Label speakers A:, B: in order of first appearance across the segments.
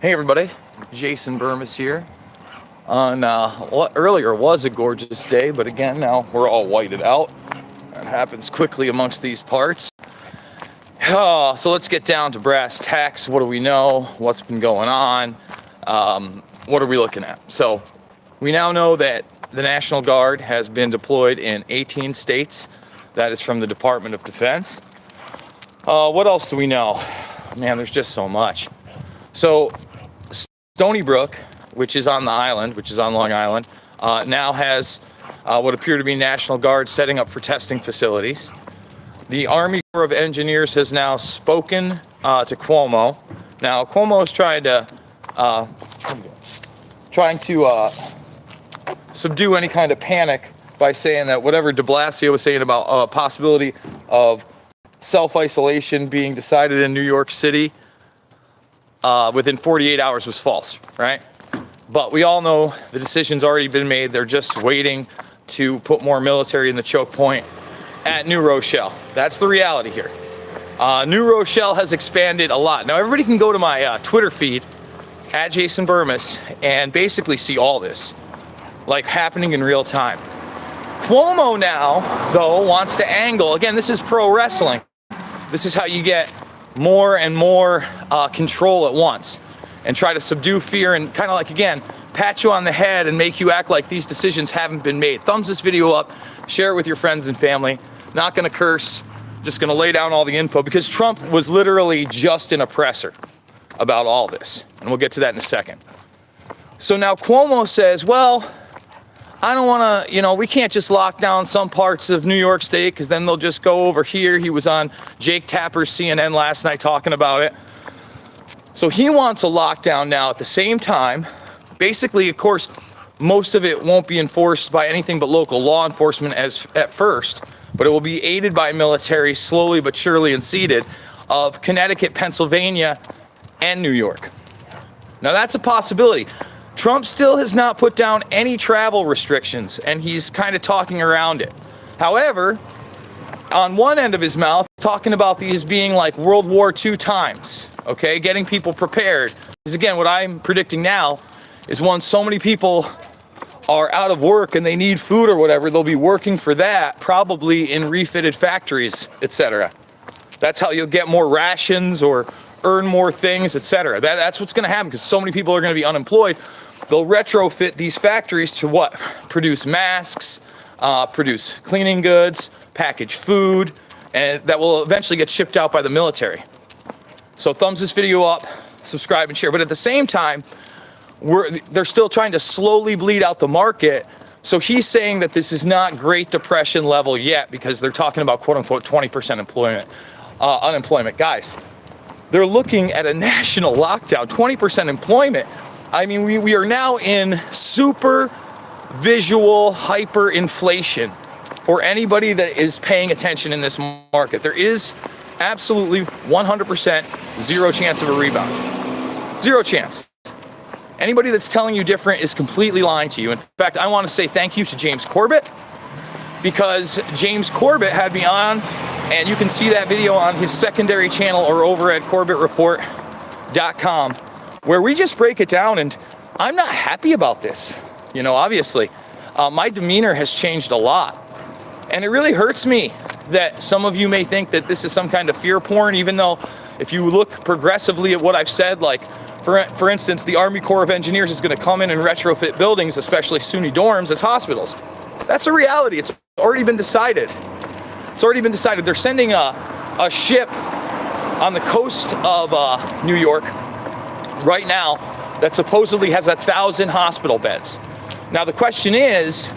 A: Hey everybody, Jason Burmis here on what earlier was a gorgeous day, but again now we're all whited out. That happens quickly amongst these parts. So let's get down to brass tacks. What do we know? What's been going on? What are we looking at? So we now know that the National Guard has been deployed in 18 states. That is from the Department of Defense. What else do we know? Man, there's just so much. So Stony Brook, which is on the island, which is on Long Island, now has what appear to be National Guard setting up for testing facilities. The Army Corps of Engineers has now spoken to Cuomo. Now Cuomo is trying to subdue any kind of panic by saying that whatever de Blasio was saying about a possibility of self-isolation being decided in New York City within 48 hours was false, right? But we all know the decision's already been made. They're just waiting to put more military in the choke point at New Rochelle. That's the reality here. New Rochelle has expanded a lot. Now everybody can go to my Twitter feed at Jason Burmis and basically see all this like happening in real time. Cuomo now, though, wants to angle. Again, this is pro wrestling. This is how you get more and more control at once and try to subdue fear and kind of like, again, pat you on the head and make you act like these decisions haven't been made. Thumbs this video up, share it with your friends and family. Not going to curse, just going to lay down all the info because Trump was literally just an oppressor about all this. And we'll get to that in a second. So now Cuomo says, well, I don't want to, we can't just lock down some parts of New York State because then they'll just go over here. He was on Jake Tapper's CNN last night talking about it. So he wants a lockdown now at the same time. Basically, of course, most of it won't be enforced by anything but local law enforcement at first, but it will be aided by military slowly but surely and seeded of Connecticut, Pennsylvania, and New York. Now that's a possibility. Trump still has not put down any travel restrictions, and he's kind of talking around it. However, on one end of his mouth, talking about these being like World War II times, okay, getting people prepared. Because again, what I'm predicting now is once so many people are out of work and they need food or whatever, they'll be working for that, probably in refitted factories, etc. That's how you'll get more rations or earn more things, etc. That's what's going to happen because so many people are going to be unemployed. They'll retrofit these factories to what? Produce masks, produce cleaning goods, package food, and that will eventually get shipped out by the military. So thumbs this video up, subscribe and share. But at the same time, they're still trying to slowly bleed out the market. So he's saying that this is not Great Depression level yet because they're talking about quote unquote 20% unemployment. Guys, they're looking at a national lockdown, 20% employment. I mean, we are now in super visual hyperinflation for anybody that is paying attention in this market. There is absolutely 100% zero chance of a rebound. Zero chance. Anybody that's telling you different is completely lying to you. In fact, I want to say thank you to James Corbett because James Corbett had me on, and you can see that video on his secondary channel or over at CorbettReport.com, where we just break it down. And I'm not happy about this. Obviously, my demeanor has changed a lot. And it really hurts me that some of you may think that this is some kind of fear porn, even though if you look progressively at what I've said, like, for instance, the Army Corps of Engineers is going to come in and retrofit buildings, especially SUNY dorms, as hospitals. That's a reality. It's already been decided. It's already been decided. They're sending a ship on the coast of New York right now that supposedly has 1,000 hospital beds. Now the question is,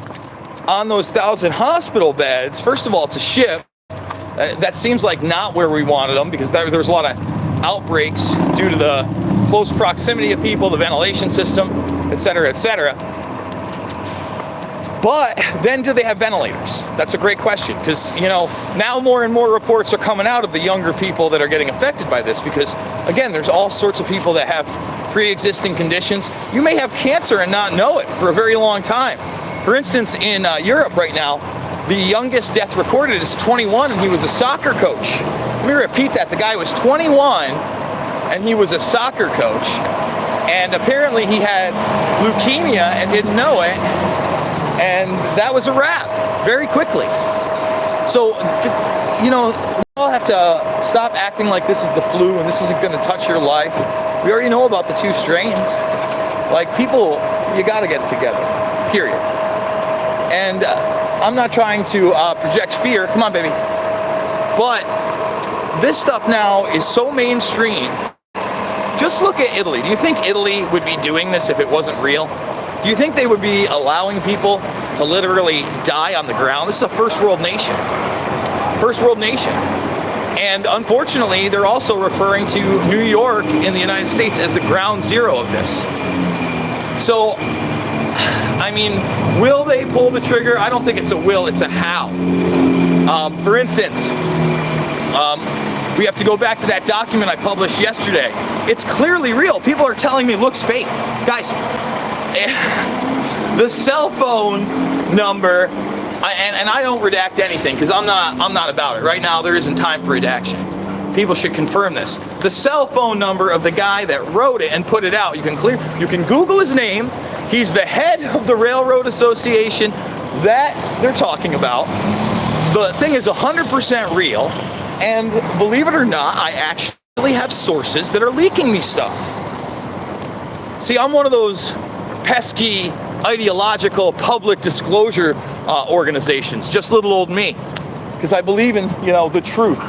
A: on those 1,000 hospital beds, first of all, it's a ship. That seems like not where we wanted them because there's a lot of outbreaks due to the close proximity of people, the ventilation system, etc., etc. But then do they have ventilators? That's a great question because, now more and more reports are coming out of the younger people that are getting affected by this because, again, there's all sorts of people that have pre-existing conditions. You may have cancer and not know it for a very long time. For instance, in Europe right now, the youngest death recorded is 21 and he was a soccer coach. Let me repeat that. The guy was 21 and he was a soccer coach. And apparently he had leukemia and didn't know it, and that was a wrap very quickly. So, you know, we all have to stop acting like this is the flu and this isn't going to touch your life. We already know about the 2 strains. Like, people, you got to get it together, period. And I'm not trying to project fear. Come on, baby. But this stuff now is so mainstream. Just look at Italy. Do you think Italy would be doing this if it wasn't real? Do you think they would be allowing people to literally die on the ground? This is a first world nation. First world nation. And unfortunately, they're also referring to New York in the United States as the ground zero of this. So, I mean, will they pull the trigger? I don't think it's a will, it's a how. For instance, we have to go back to that document I published yesterday. It's clearly real. People are telling me it looks fake. Guys, the cell phone number, and I don't redact anything because I'm not about it. Right now, there isn't time for redaction. People should confirm this. The cell phone number of the guy that wrote it and put it out, you can Google his name. He's the head of the Railroad Association that they're talking about. The thing is 100% real, and believe it or not, I actually have sources that are leaking me stuff. See, I'm one of those pesky, ideological, public disclosure organizations, just little old me, because I believe in, you know, the truth,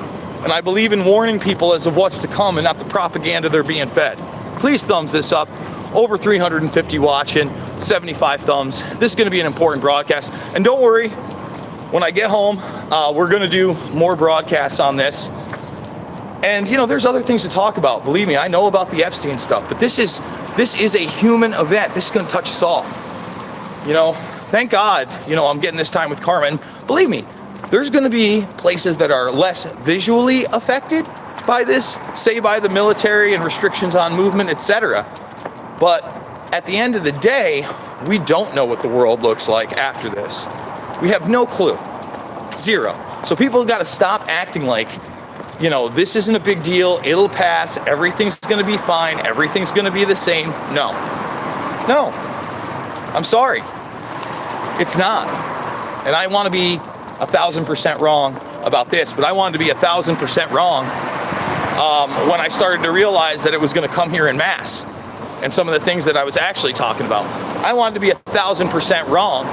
A: and I believe in warning people as of what's to come and not the propaganda they're being fed. Please thumbs this up. Over 350 watching, 75 thumbs. This is going to be an important broadcast. And don't worry, when I get home, we're going to do more broadcasts on this. And, you know, there's other things to talk about. Believe me, I know about the Epstein stuff. But this is a human event. This is going to touch us all. You know, thank God, you know, I'm getting this time with Carmen. Believe me, there's going to be places that are less visually affected by this, say by the military and restrictions on movement, etc. But at the end of the day, we don't know what the world looks like after this. We have no clue. Zero. So people got to stop acting like, you know, this isn't a big deal. It'll pass. Everything's going to be fine. Everything's going to be the same. No. No. I'm sorry. It's not. And I want to be 1,000% wrong about this, but I wanted to be 1,000% wrong when I started to realize that it was going to come here in mass. And some of the things that I was actually talking about. I wanted to be 1,000% wrong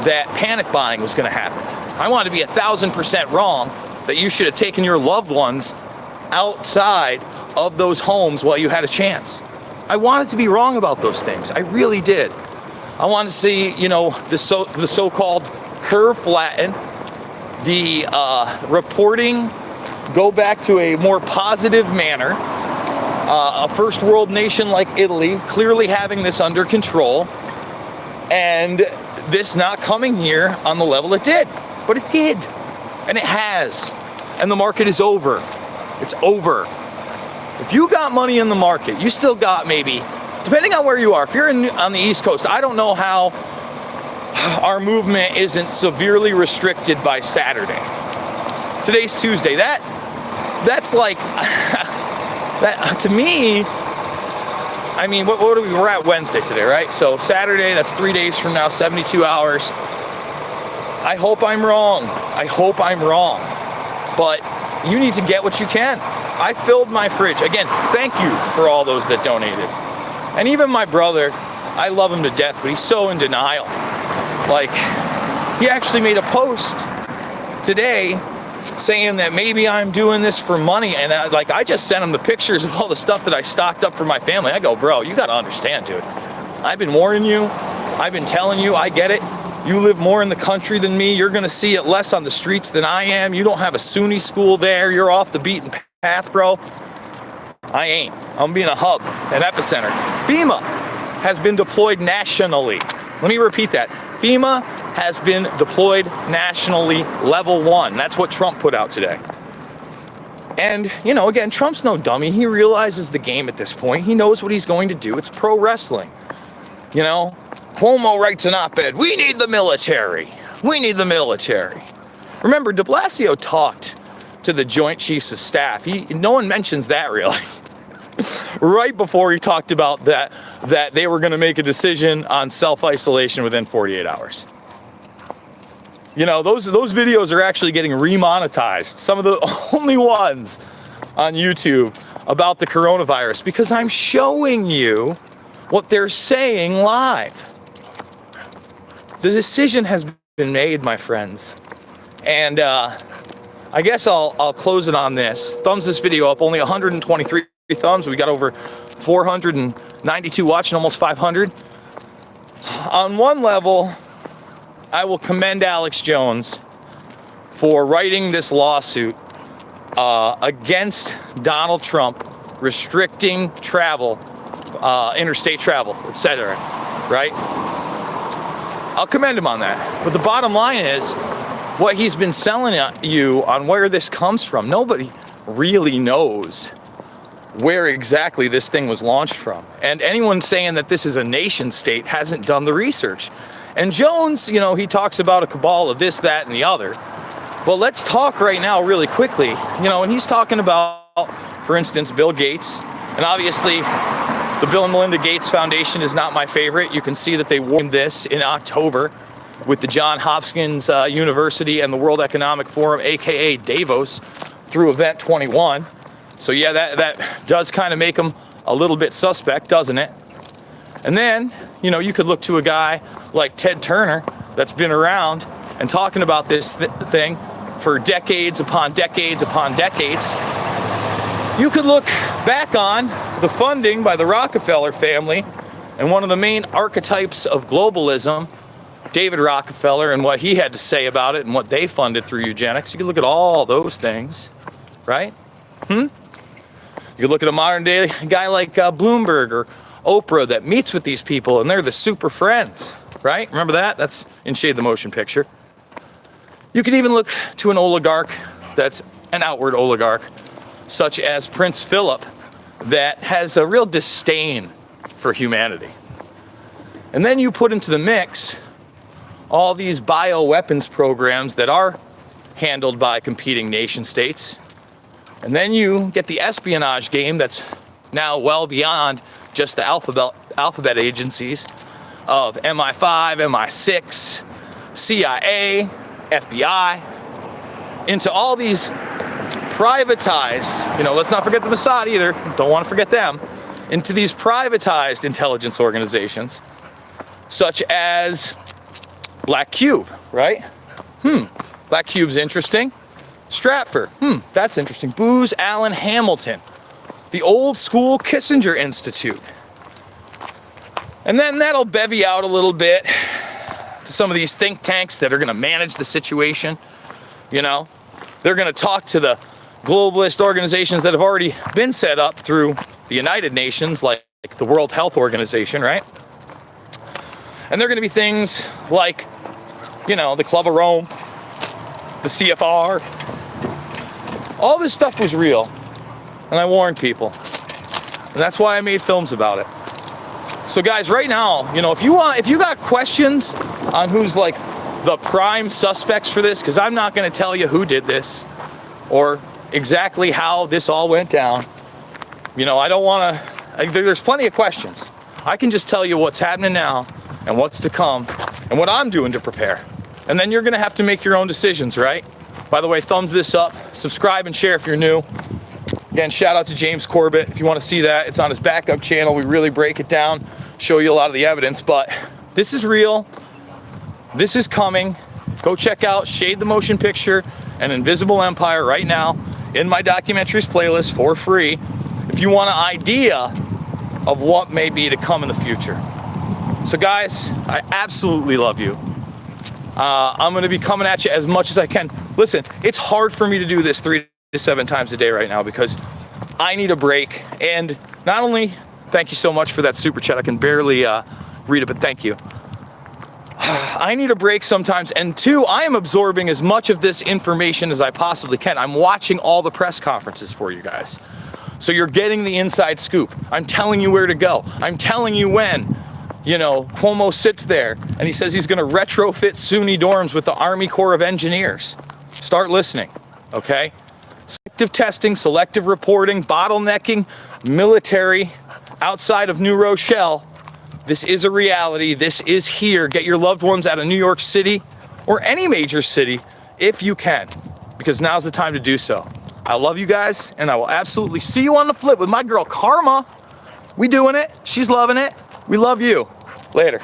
A: that panic buying was going to happen. I wanted to be 1,000% wrong that you should have taken your loved ones outside of those homes while you had a chance. I wanted to be wrong about those things. I really did. I wanted to see, you know, the so-called curve flatten, the reporting go back to a more positive manner. A first world nation like Italy clearly having this under control, and this not coming here on the level it did. But it did, and it has, and the market is over. It's over. If you got money in the market, you still got maybe, depending on where you are, if you're on the East Coast, I don't know how our movement isn't severely restricted by Saturday. Today's Tuesday. That's like... That, to me, I mean, what are we? We're at Wednesday today, right? So Saturday, that's 3 days from now, 72 hours. I hope I'm wrong. I hope I'm wrong. But you need to get what you can. I filled my fridge. Again, thank you for all those that donated. And even my brother, I love him to death, but he's so in denial. Like, he actually made a post today saying that maybe I'm doing this for money, and I just sent him the pictures of all the stuff that I stocked up for my family. I go, bro, you gotta understand, dude. I've been warning you. I've been telling you. I get it. You live more in the country than me. You're gonna see it less on the streets than I am. You don't have a SUNY school there. You're off the beaten path, bro. I ain't. I'm being a hub, an epicenter. FEMA has been deployed nationally. Let me repeat that. FEMA has been deployed nationally, level 1. That's what Trump put out today. And, you know, again, Trump's no dummy. He realizes the game at this point. He knows what he's going to do. It's pro wrestling. You know, Cuomo writes an op-ed. We need the military. We need the military. Remember, de Blasio talked to the Joint Chiefs of Staff. No one mentions that, really. Right before he talked about that that they were going to make a decision on self-isolation within 48 hours. You know, those videos are actually getting remonetized. Some of the only ones on YouTube about the coronavirus, because I'm showing you what they're saying live. The decision has been made, my friends. And I guess I'll close it on this. Thumbs this video up. Only 123 thumbs. We got over 492 watching, almost 500. On one level, I will commend Alex Jones for writing this lawsuit against Donald Trump restricting travel, interstate travel, etc. Right? I'll commend him on that. But the bottom line is, what he's been selling you on where this comes from, nobody really knows where exactly this thing was launched from. And anyone saying that this is a nation state hasn't done the research. And Jones, you know, he talks about a cabal of this, that, and the other. Well, let's talk right now really quickly. You know, and he's talking about, for instance, Bill Gates. And obviously, the Bill and Melinda Gates Foundation is not my favorite. You can see that they won this in October with the Johns Hopkins University and the World Economic Forum, aka Davos, through Event 21. So yeah, that does kind of make them a little bit suspect, doesn't it? And then, you know, you could look to a guy like Ted Turner that's been around and talking about this thing for decades upon decades upon decades. You could look back on the funding by the Rockefeller family and one of the main archetypes of globalism, David Rockefeller, and what he had to say about it and what they funded through eugenics. You could look at all those things, right? You could look at a modern day guy like Bloomberg or Oprah that meets with these people and they're the super friends, right? Remember that? That's in Shade the Motion Picture. You could even look to an oligarch that's an outward oligarch, such as Prince Philip, that has a real disdain for humanity. And then you put into the mix all these bioweapons programs that are handled by competing nation states. And then you get the espionage game that's now well beyond just the alphabet agencies of MI5, MI6, CIA, FBI, into all these privatized, you know, let's not forget the Mossad either, don't want to forget them, into these privatized intelligence organizations, such as Black Cube, right? Black Cube's interesting. Stratford, that's interesting. Booz Allen Hamilton, the old school Kissinger Institute. And then that'll bevy out a little bit to some of these think tanks that are going to manage the situation. You know, they're going to talk to the globalist organizations that have already been set up through the United Nations, like the World Health Organization, right? And they're going to be things like, you know, the Club of Rome, the CFR. All this stuff was real, and I warned people. And that's why I made films about it. So guys, right now, you know, if you got questions on who's like the prime suspects for this, because I'm not going to tell you who did this or exactly how this all went down. You know, I don't want to, there's plenty of questions. I can just tell you what's happening now and what's to come and what I'm doing to prepare. And then you're going to have to make your own decisions, right? By the way, thumbs this up, subscribe and share if you're new. Again, shout out to James Corbett. If you want to see that, it's on his backup channel. We really break it down, show you a lot of the evidence, but this is real. This is coming. Go check out Shade the Motion Picture and Invisible Empire right now in my documentaries playlist for free if you want an idea of what may be to come in the future. So guys, I absolutely love you. I'm going to be coming at you as much as I can. Listen, it's hard for me to do this 3 to 7 times a day right now because I need a break. And not only, thank you so much for that super chat. I can barely read it, but thank you. I need a break sometimes. And 2, I am absorbing as much of this information as I possibly can. I'm watching all the press conferences for you guys. So you're getting the inside scoop. I'm telling you where to go. I'm telling you when. You know, Cuomo sits there and he says he's going to retrofit SUNY dorms with the Army Corps of Engineers. Start listening, okay? Selective testing, selective reporting, bottlenecking, military outside of New Rochelle This is a reality. This is here. Get your loved ones out of New York City or any major city if you can, because now's the time to do so. I love you guys, and I will absolutely see you on the flip with my girl Karma. We doing it. She's loving it. We love you. Later.